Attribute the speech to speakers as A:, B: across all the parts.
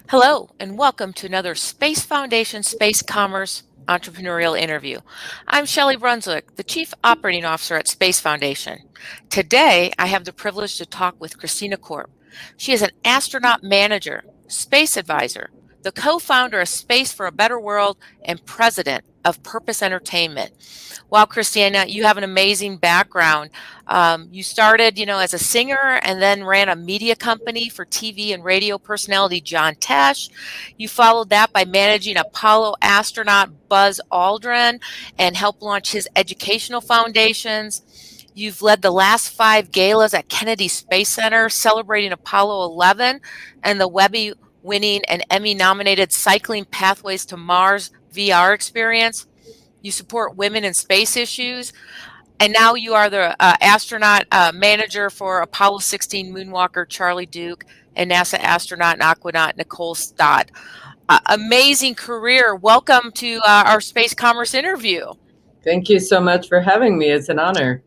A: Hello, and welcome to another Space Foundation Space Commerce Entrepreneurial Interview. I'm Shelli Brunswick, the Chief Operating Officer at Space Foundation. Today, I have the privilege to talk with Christina Korp. She is an astronaut manager, space advisor, the co-founder of Space for a Better World, and president of Purpose Entertainment. Wow, Christina, you have an amazing background. You started, as a singer and then ran a media company for TV and radio personality John Tesh. You followed that by managing Apollo astronaut Buzz Aldrin and helped launch his educational foundations. You've led the last 5 galas at Kennedy Space Center celebrating Apollo 11 and the Webby winning and Emmy nominated Cycling Pathways to Mars VR experience. You support women in space issues, and now you are the astronaut manager for Apollo 16 moonwalker Charlie Duke and NASA astronaut and aquanaut Nicole Stott. Amazing career. Welcome to our space commerce interview.
B: Thank you so much for having me. It's an honor.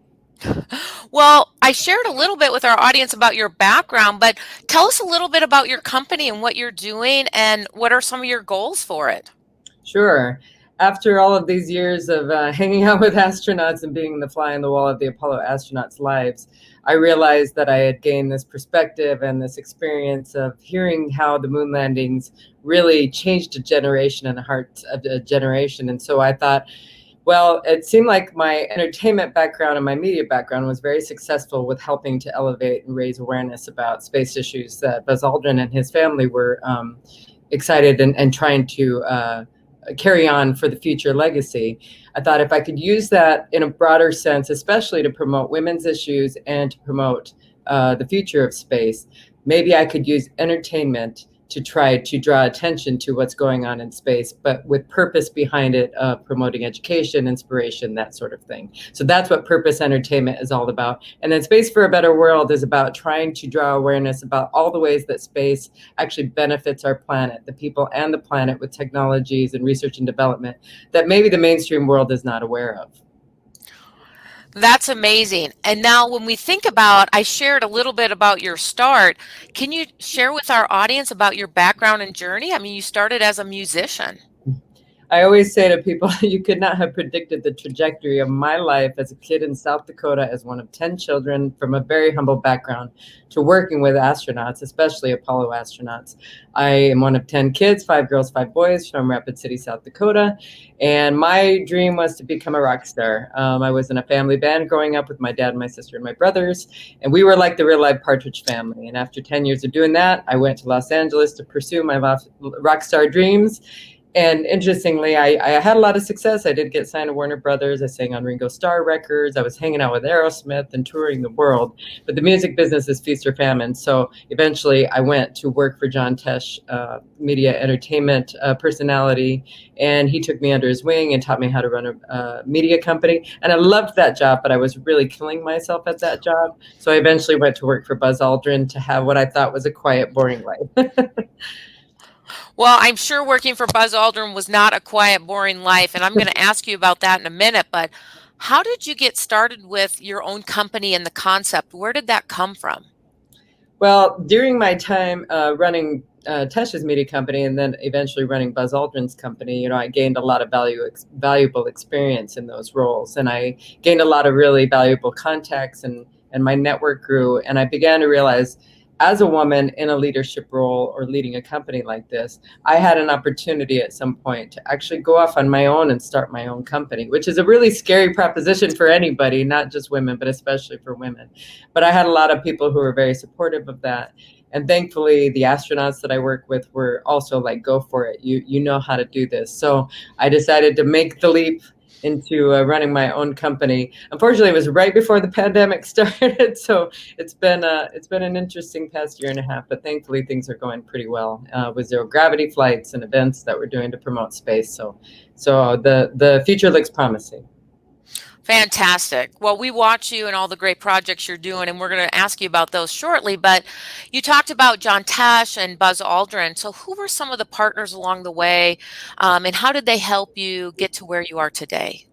A: Well, I shared a little bit with our audience about your background, but tell us a little bit about your company and what you're doing and what are some of your goals for it?
B: Sure. After all of these years of hanging out with astronauts and being the fly on the wall of the Apollo astronauts' lives, I realized that I had gained this perspective and this experience of hearing how the moon landings really changed a generation and the heart of a generation. And so I thought, well, it seemed like my entertainment background and my media background was very successful with helping to elevate and raise awareness about space issues that Buzz Aldrin and his family were excited and trying to carry on for the future legacy. I thought if I could use that in a broader sense, especially to promote women's issues and to promote the future of space, maybe I could use entertainment to try to draw attention to what's going on in space, but with purpose behind it, promoting education, inspiration, that sort of thing. So that's what Purpose Entertainment is all about. And then Space for a Better World is about trying to draw awareness about all the ways that space actually benefits our planet, the people and the planet, with technologies and research and development that maybe the mainstream world is not aware of.
A: That's amazing. And now when we think about, I shared a little bit about your start. Can you share with our audience about your background and journey? I mean, you started as a musician.
B: I always say to people, you could not have predicted the trajectory of my life as a kid in South Dakota, as one of 10 children from a very humble background, to working with astronauts, especially Apollo astronauts. I am one of 10 kids, 5 girls, 5 boys, from Rapid City, South Dakota. And my dream was to become a rock star. I was in a family band growing up with my dad, my sister, and my brothers. And we were like the real life Partridge Family. And after 10 years of doing that, I went to Los Angeles to pursue my rock star dreams. And interestingly, I had a lot of success. I did get signed to Warner Brothers. I sang on Ringo Starr records. I was hanging out with Aerosmith and touring the world. But the music business is feast or famine. So eventually I went to work for John Tesh, media entertainment personality. And he took me under his wing and taught me how to run a media company. And I loved that job, but I was really killing myself at that job. So I eventually went to work for Buzz Aldrin to have what I thought was a quiet, boring life.
A: Well, I'm sure working for Buzz Aldrin was not a quiet, boring life, and I'm going to ask you about that in a minute, but how did you get started with your own company and the concept? Where did that come from?
B: Well, during my time running Tesh's media company and then eventually running Buzz Aldrin's company, I gained a lot of valuable experience in those roles. And I gained a lot of really valuable contacts, and my network grew. And I began to realize, as a woman in a leadership role or leading a company like this, I had an opportunity at some point to actually go off on my own and start my own company, which is a really scary proposition for anybody, not just women, but especially for women. But I had a lot of people who were very supportive of that. And thankfully, the astronauts that I work with were also like, go for it. You know how to do this. So I decided to make the leap into running my own company. Unfortunately, it was right before the pandemic started, so it's been an interesting past year and a half. But thankfully, things are going pretty well with zero gravity flights and events that we're doing to promote space. So the future looks promising.
A: Fantastic. Well, we watch you and all the great projects you're doing, and we're going to ask you about those shortly. But you talked about John Tesh and Buzz Aldrin. So, who were some of the partners along the way, and how did they help you get to where you are today?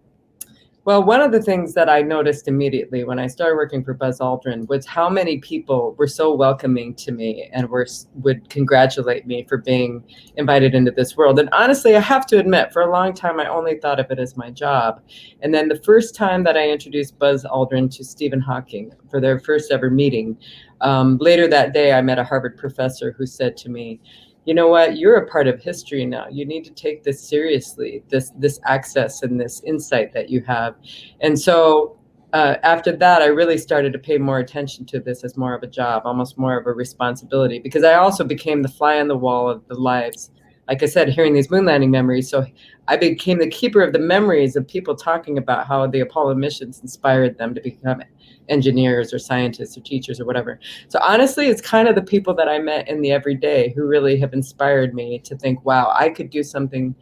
B: Well, one of the things that I noticed immediately when I started working for Buzz Aldrin was how many people were so welcoming to me and would congratulate me for being invited into this world. And honestly, I have to admit, for a long time, I only thought of it as my job. And then the first time that I introduced Buzz Aldrin to Stephen Hawking for their first ever meeting, later that day, I met a Harvard professor who said to me, you know what, you're a part of history now. You need to take this seriously, this access and this insight that you have. And so after that, I really started to pay more attention to this as more of a job, almost more of a responsibility, because I also became the fly on the wall of the lives. Like I said, hearing these moon landing memories. So I became the keeper of the memories of people talking about how the Apollo missions inspired them to become engineers or scientists or teachers or whatever. So honestly, it's kind of the people that I met in the everyday who really have inspired me to think, wow, I could do something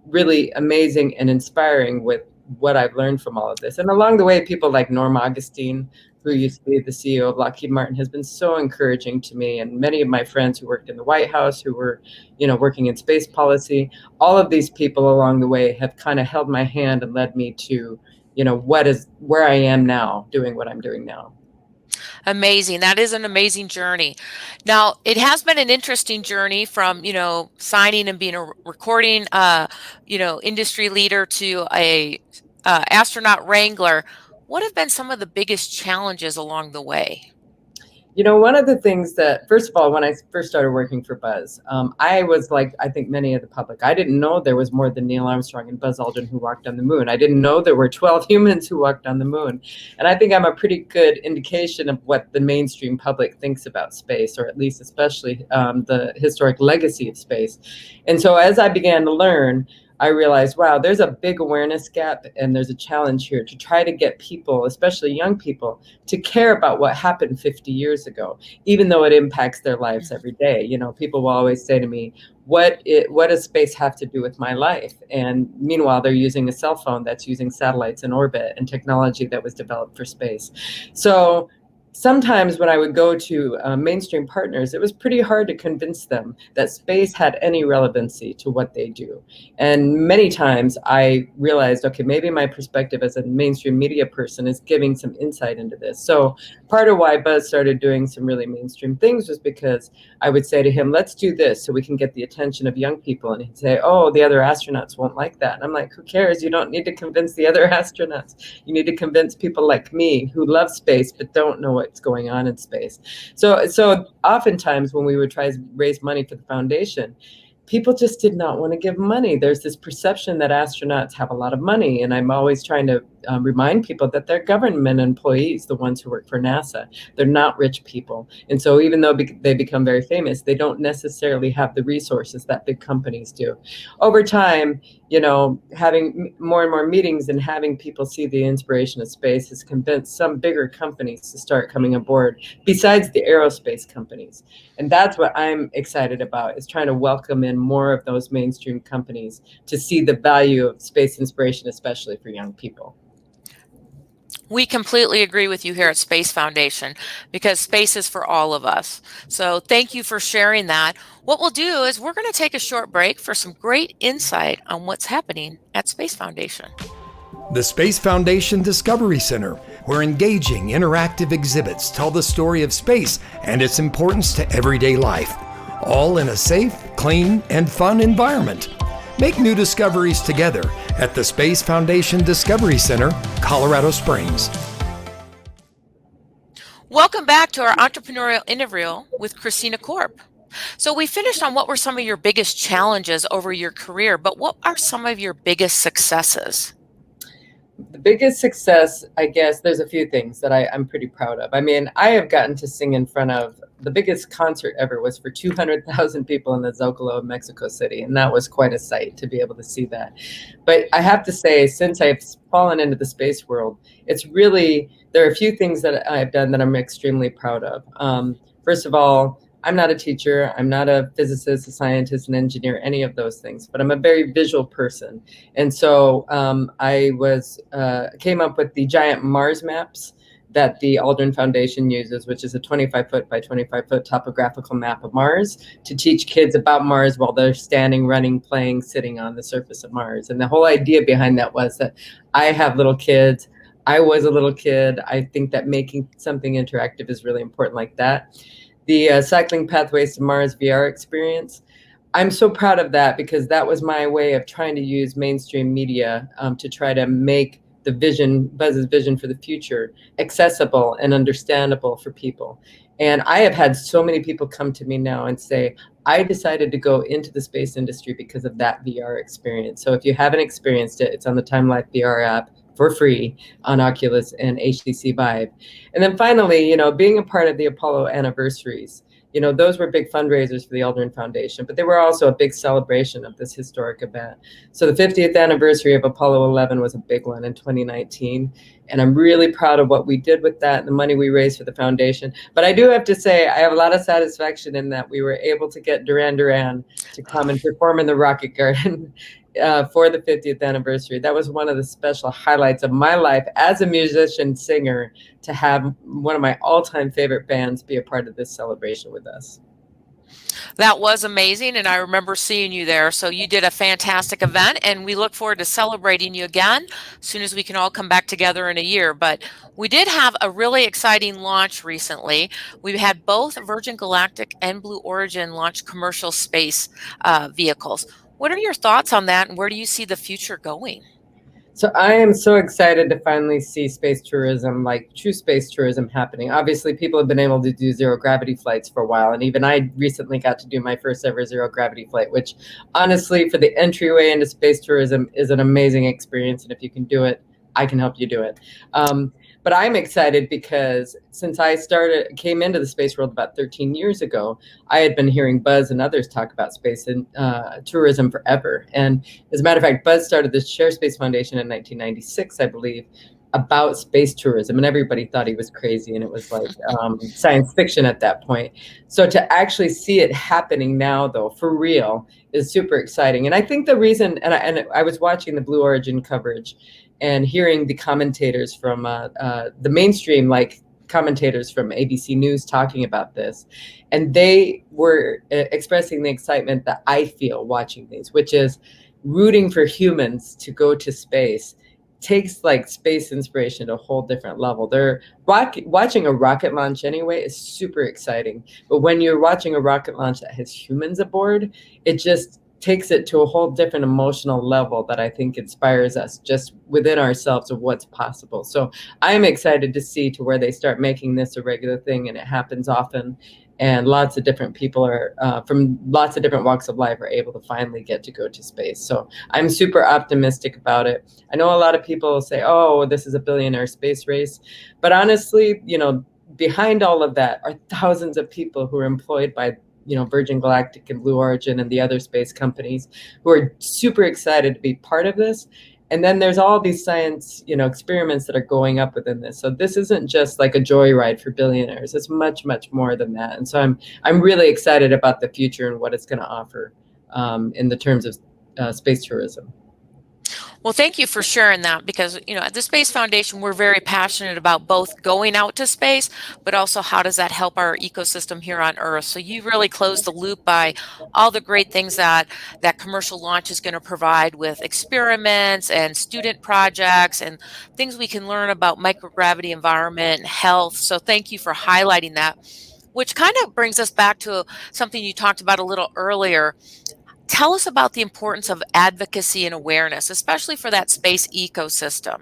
B: really amazing and inspiring with what I've learned from all of this. And along the way, people like Norm Augustine, who used to be the CEO of Lockheed Martin, has been so encouraging to me. And many of my friends who worked in the White House, who were, working in space policy, all of these people along the way have kind of held my hand and led me to, where I am now, doing what I'm doing now.
A: Amazing. That is an amazing journey. Now, it has been an interesting journey from, signing and being a recording, industry leader to a astronaut wrangler. What have been some of the biggest challenges along the way?
B: One of the things that, first of all, when I first started working for Buzz, I was like, I think many of the public, I didn't know there was more than Neil Armstrong and Buzz Aldrin who walked on the moon. I didn't know there were 12 humans who walked on the moon. And I think I'm a pretty good indication of what the mainstream public thinks about space, or at least especially the historic legacy of space. And so as I began to learn, I realized, wow, there's a big awareness gap and there's a challenge here to try to get people, especially young people, to care about what happened 50 years ago, even though it impacts their lives every day. People will always say to me, what does space have to do with my life? And meanwhile, they're using a cell phone that's using satellites in orbit and technology that was developed for space. So sometimes when I would go to mainstream partners, it was pretty hard to convince them that space had any relevancy to what they do. And many times I realized, okay, maybe my perspective as a mainstream media person is giving some insight into this. So part of why Buzz started doing some really mainstream things was because I would say to him, let's do this so we can get the attention of young people. And he'd say, oh, the other astronauts won't like that. And I'm like, who cares? You don't need to convince the other astronauts. You need to convince people like me who love space but don't know what's going on in space. So oftentimes when we would try to raise money for the foundation, people just did not want to give money. There's this perception that astronauts have a lot of money. And I'm always trying to remind people that they're government employees, the ones who work for NASA. They're not rich people. And so even though they become very famous, they don't necessarily have the resources that big companies do. Over time, having more and more meetings and having people see the inspiration of space has convinced some bigger companies to start coming aboard, besides the aerospace companies. And that's what I'm excited about, is trying to welcome in more of those mainstream companies to see the value of space inspiration, especially for young people.
A: We completely agree with you here at Space Foundation, because space is for all of us. So thank you for sharing that. What we'll do is we're going to take a short break for some great insight on what's happening at Space Foundation.
C: The Space Foundation Discovery Center, where engaging interactive exhibits tell the story of space and its importance to everyday life, all in a safe, clean, and fun environment. Make new discoveries together at the Space Foundation Discovery Center, Colorado Springs.
A: Welcome back to our entrepreneurial interview with Christina Korp. So we finished on what were some of your biggest challenges over your career, but what are some of your biggest successes?
B: The biggest success, I guess, there's a few things that I'm pretty proud of. I mean, I have gotten to sing in front of, the biggest concert ever was for 200,000 people in the Zocalo of Mexico City. And that was quite a sight to be able to see that. But I have to say, since I've fallen into the space world, it's really, there are a few things that I've done that I'm extremely proud of. First of all, I'm not a teacher. I'm not a physicist, a scientist, an engineer, any of those things, but I'm a very visual person. And so I came up with the giant Mars maps that the Aldrin Foundation uses, which is a 25-foot by 25-foot topographical map of Mars to teach kids about Mars while they're standing, running, playing, sitting on the surface of Mars. And the whole idea behind that was that I have little kids. I was a little kid. I think that making something interactive is really important like that. The Cycling Pathways to Mars VR experience, I'm so proud of that because that was my way of trying to use mainstream media to try to make the vision, Buzz's vision for the future, accessible and understandable for people. And I have had so many people come to me now and say, I decided to go into the space industry because of that VR experience. So if you haven't experienced it, it's on the Time Life VR app for free on Oculus and HTC Vive. And then finally, being a part of the Apollo anniversaries, those were big fundraisers for the Aldrin Foundation, but they were also a big celebration of this historic event. So the 50th anniversary of Apollo 11 was a big one in 2019. And I'm really proud of what we did with that and the money we raised for the foundation. But I do have to say, I have a lot of satisfaction in that we were able to get Duran Duran to come and perform in the Rocket Garden for the 50th anniversary. That was one of the special highlights of my life as a musician singer, to have one of my all-time favorite bands be a part of this celebration with us.
A: That was amazing, and I remember seeing you there. So you did a fantastic event, and we look forward to celebrating you again as soon as we can all come back together in a year. But we did have a really exciting launch recently. We've had both Virgin Galactic and Blue Origin launch commercial space vehicles. What are your thoughts on that, and where do you see the future going?
B: So I am so excited to finally see space tourism, like true space tourism, happening. Obviously, people have been able to do zero gravity flights for a while. And even I recently got to do my first ever zero gravity flight, which honestly, for the entryway into space tourism, is an amazing experience. And if you can do it, I can help you do it. But I'm excited because since I came into the space world about 13 years ago, I had been hearing Buzz and others talk about space and tourism forever. And as a matter of fact, Buzz started the Share Space Foundation in 1996, I believe, about space tourism. And everybody thought he was crazy. And it was like science fiction at that point. So to actually see it happening now, though, for real, is super exciting. And I think the reason, and I was watching the Blue Origin coverage and hearing the commentators from the mainstream, like commentators from ABC News talking about this. And they were expressing the excitement that I feel watching these, which is rooting for humans to go to space takes like space inspiration to a whole different level. They're watching a rocket launch anyway is super exciting. But when you're watching a rocket launch that has humans aboard, it just takes it to a whole different emotional level that I think inspires us just within ourselves of what's possible. So I'm excited to see to where they start making this a regular thing, and it happens often. And lots of different people are from lots of different walks of life are able to finally get to go to space. So I'm super optimistic about it. I know a lot of people say, oh, this is a billionaire space race. But honestly, behind all of that are thousands of people who are employed by Virgin Galactic and Blue Origin and the other space companies who are super excited to be part of this. And then there's all these science, experiments that are going up within this. So this isn't just like a joyride for billionaires. It's much, much more than that. And so I'm really excited about the future and what it's going to offer in the terms of space tourism.
A: Well, thank you for sharing that, because, at the Space Foundation, we're very passionate about both going out to space, but also how does that help our ecosystem here on Earth. So you really closed the loop by all the great things that commercial launch is going to provide with experiments and student projects and things we can learn about microgravity, environment, and health. So thank you for highlighting that, which kind of brings us back to something you talked about a little earlier. Tell us about the importance of advocacy and awareness, especially for that space ecosystem.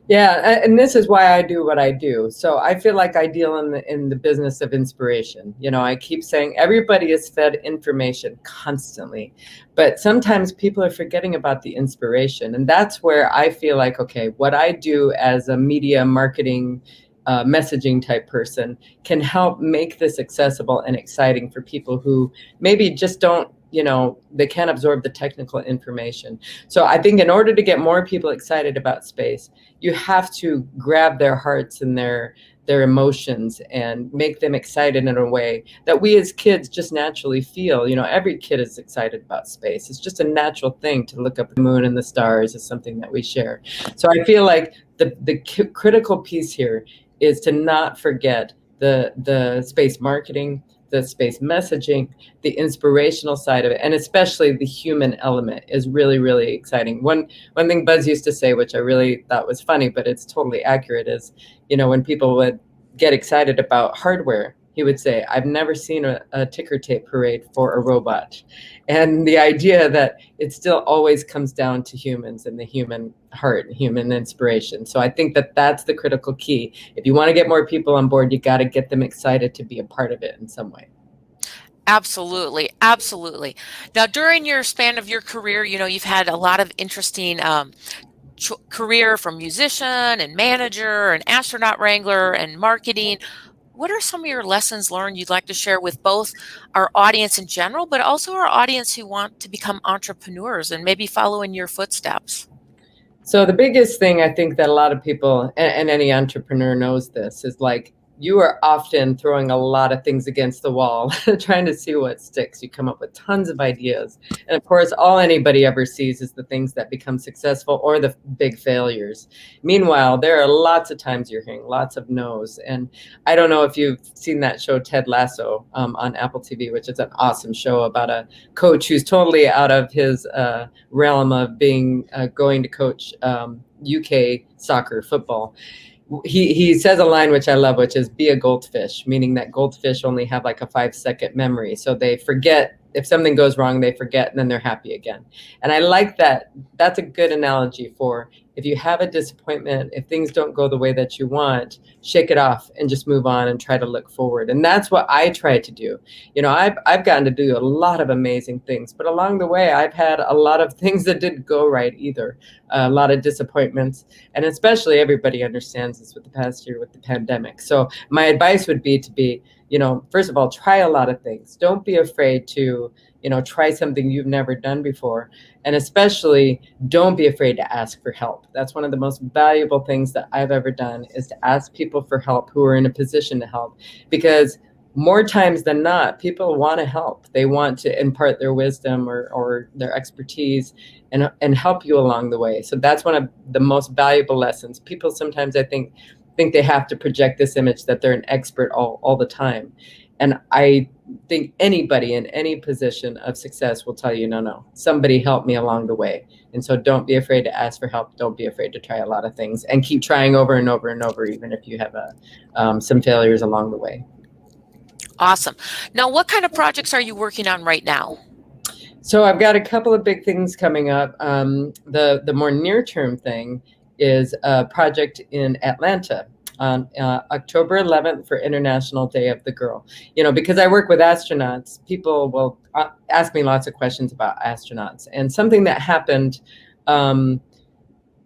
B: Yeah, and this is why I do what I do. So I feel like I deal in the business of inspiration. I keep saying everybody is fed information constantly, but sometimes people are forgetting about the inspiration. And that's where I feel like, okay, what I do as a media marketing messaging type person can help make this accessible and exciting for people who maybe just don't, they can't absorb the technical information. So I think in order to get more people excited about space, you have to grab their hearts and their emotions and make them excited in a way that we as kids just naturally feel. Every kid is excited about space. It's just a natural thing to look up at the moon and the stars is something that we share. So I feel like the critical piece here is to not forget the space marketing, the space messaging, the inspirational side of it, and especially the human element is really, really exciting. One thing Buzz used to say, which I really thought was funny, but it's totally accurate, is, when people would get excited about hardware, he would say, "I've never seen a ticker tape parade for a robot." And the idea that it still always comes down to humans and the human heart, human inspiration. So I think that that's the critical key. If you want to get more people on board, you got to get them excited to be a part of it in some way.
A: Absolutely. Absolutely. Now, during your span of your career, you've had a lot of interesting career, from musician and manager and astronaut wrangler and marketing. What are some of your lessons learned you'd like to share with both our audience in general, but also our audience who want to become entrepreneurs and maybe follow in your footsteps?
B: So the biggest thing I think that a lot of people, and any entrepreneur knows this, is like, you are often throwing a lot of things against the wall, trying to see what sticks. You come up with tons of ideas. And of course, all anybody ever sees is the things that become successful or the big failures. Meanwhile, there are lots of times you're hearing lots of no's. And I don't know if you've seen that show, Ted Lasso, on Apple TV, which is an awesome show about a coach who's totally out of his realm of being going to coach UK soccer, football. He says a line which I love, which is, "Be a goldfish," meaning that goldfish only have like a 5-second memory. So they forget if something goes wrong, they forget, and then they're happy again. And I like that. That's a good analogy for, if you have a disappointment, if things don't go the way that you want, shake it off and just move on and try to look forward. And that's what I try to do. I've gotten to do a lot of amazing things, but along the way, I've had a lot of things that didn't go right either. A lot of disappointments, and especially everybody understands this with the past year with the pandemic. So my advice would be to be, first of all, try a lot of things. Don't be afraid to, try something you've never done before. And especially, don't be afraid to ask for help. That's one of the most valuable things that I've ever done, is to ask people for help who are in a position to help. Because more times than not, people want to help. They want to impart their wisdom or their expertise and help you along the way. So that's one of the most valuable lessons. People sometimes, I think they have to project this image that they're an expert all the time. And I think anybody in any position of success will tell you, no, somebody helped me along the way. And so don't be afraid to ask for help. Don't be afraid to try a lot of things, and keep trying over and over and over, even if you have some failures along the way.
A: Awesome. Now, what kind of projects are you working on right now?
B: So I've got a couple of big things coming up. The more near-term thing is a project in Atlanta on October 11th for International Day of the Girl. Because I work with astronauts, people will ask me lots of questions about astronauts. And something that happened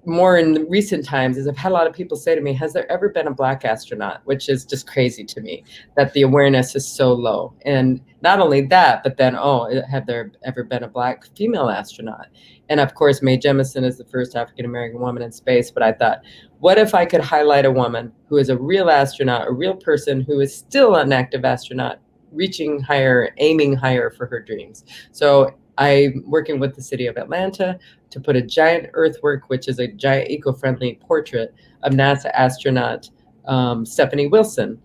B: more in recent times is, I've had a lot of people say to me, "Has there ever been a Black astronaut?" Which is just crazy to me, that the awareness is so low. And not only that, but then, have there ever been a Black female astronaut? And of course, Mae Jemison is the first African-American woman in space. But I thought, what if I could highlight a woman who is a real astronaut, a real person who is still an active astronaut, reaching higher, aiming higher for her dreams? So I'm working with the city of Atlanta to put a giant earthwork, which is a giant eco-friendly portrait of NASA astronaut Stephanie Wilson.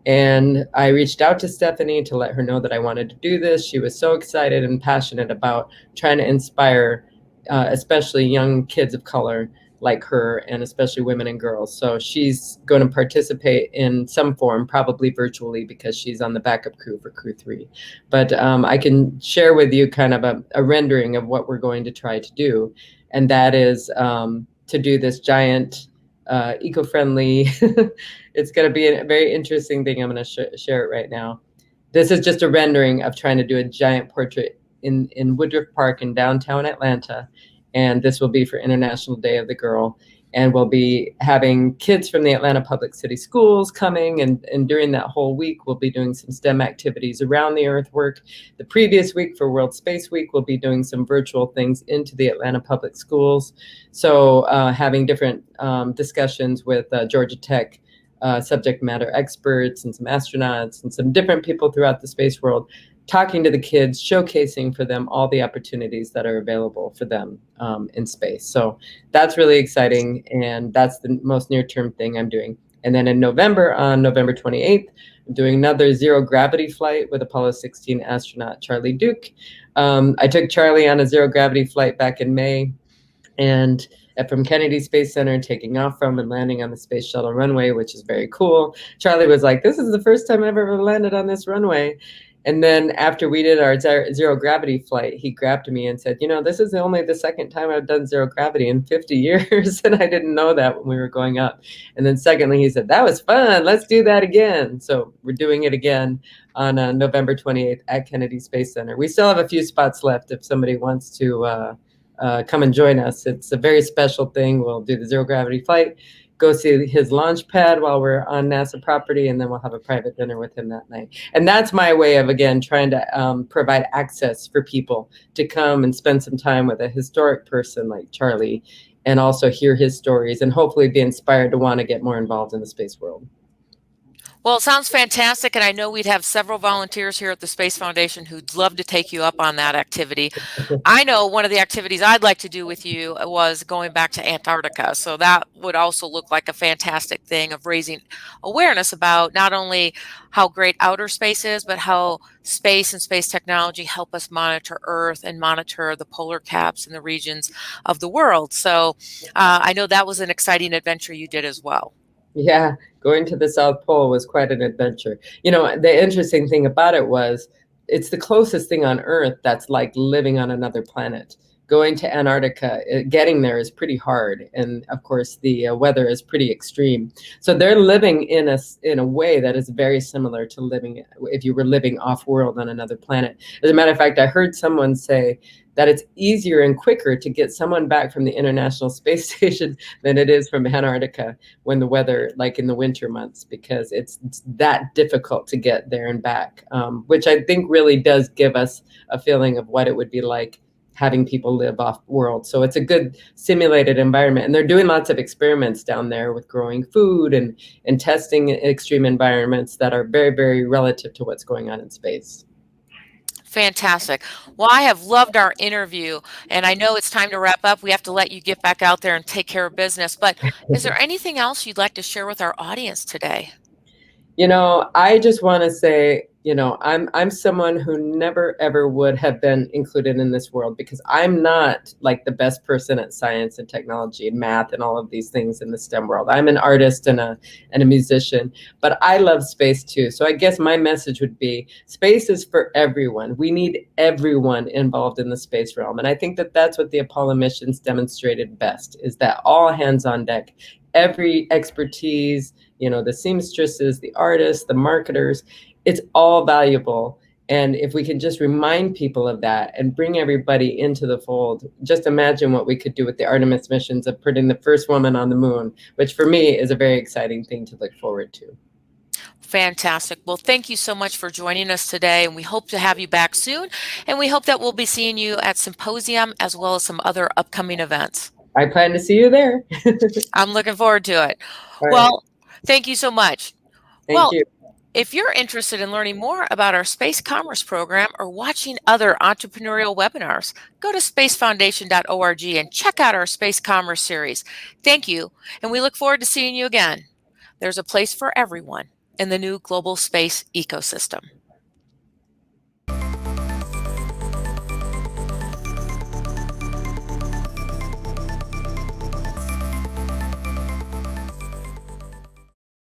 B: And I reached out to Stephanie to let her know that I wanted to do this. She was so excited and passionate about trying to inspire especially young kids of color like her, and especially women and girls. So she's going to participate in some form, probably virtually, because she's on the backup crew for Crew 3. But I can share with you kind of a rendering of what we're going to try to do. And that is to do this giant eco-friendly, it's going to be a very interesting thing. I'm going to share it right now. This is just a rendering of trying to do a giant portrait in Woodruff Park in downtown Atlanta. And this will be for International Day of the Girl. And we'll be having kids from the Atlanta Public City Schools coming. And during that whole week, we'll be doing some STEM activities around the earthwork. The previous week, for World Space Week, we'll be doing some virtual things into the Atlanta Public Schools. So having different discussions with Georgia Tech subject matter experts and some astronauts and some different people throughout the space world, talking to the kids, showcasing for them all the opportunities that are available for them in space. So that's really exciting, and that's the most near-term thing I'm doing. And then in November, on November 28th, I'm doing another zero gravity flight with Apollo 16 astronaut Charlie Duke. I took Charlie on a zero gravity flight back in May, and from Kennedy Space Center, taking off from and landing on the space shuttle runway, which is very cool. Charlie was like, "This is the first time I've ever landed on this runway." And then after we did our zero gravity flight, he grabbed me and said, "This is only the second time I've done zero gravity in 50 years." And I didn't know that when we were going up. And then secondly, he said, "That was fun. Let's do that again." So we're doing it again on November 28th at Kennedy Space Center. We still have a few spots left if somebody wants to come and join us. It's a very special thing. We'll do the zero gravity flight, go see his launch pad while we're on NASA property, and then we'll have a private dinner with him that night. And that's my way of, again, trying to provide access for people to come and spend some time with a historic person like Charlie, and also hear his stories and hopefully be inspired to want to get more involved in the space world.
A: Well, it sounds fantastic, and I know we'd have several volunteers here at the Space Foundation who'd love to take you up on that activity. I know one of the activities I'd like to do with you was going back to Antarctica, so that would also look like a fantastic thing of raising awareness about not only how great outer space is, but how space and space technology help us monitor Earth and monitor the polar caps in the regions of the world. So I know that was an exciting adventure you did as well.
B: Yeah, going to the South Pole was quite an adventure. The interesting thing about it was it's the closest thing on Earth that's like living on another planet. Going to Antarctica, getting there is pretty hard. And of course, the weather is pretty extreme. So they're living in a way that is very similar to living if you were living off-world on another planet. As a matter of fact, I heard someone say that it's easier and quicker to get someone back from the International Space Station than it is from Antarctica when the weather, like in the winter months, because it's that difficult to get there and back, which I think really does give us a feeling of what it would be like having people live off world. So it's a good simulated environment. And they're doing lots of experiments down there with growing food and testing extreme environments that are very, very relative to what's going on in space.
A: Fantastic. Well, I have loved our interview, and I know it's time to wrap up. We have to let you get back out there and take care of business. But is there anything else you'd like to share with our audience today?
B: I just want to say, I'm someone who never, ever would have been included in this world because I'm not like the best person at science and technology and math and all of these things in the STEM world. I'm an artist and a musician, but I love space too. So I guess my message would be space is for everyone. We need everyone involved in the space realm. And I think that that's what the Apollo missions demonstrated best, is that all hands on deck, every expertise, the seamstresses, the artists, the marketers, it's all valuable. And if we can just remind people of that and bring everybody into the fold, just imagine what we could do with the Artemis missions of putting the first woman on the moon, which for me is a very exciting thing to look forward to.
A: Fantastic. Well, thank you so much for joining us today, and we hope to have you back soon. And we hope that we'll be seeing you at Symposium as well as some other upcoming events.
B: I plan to see you there.
A: I'm looking forward to it.
B: All
A: well, thank you so much.
B: Thank you.
A: If you're interested in learning more about our Space Commerce program or watching other entrepreneurial webinars, go to spacefoundation.org and check out our Space Commerce series. Thank you, and we look forward to seeing you again. There's a place for everyone in the new global space ecosystem.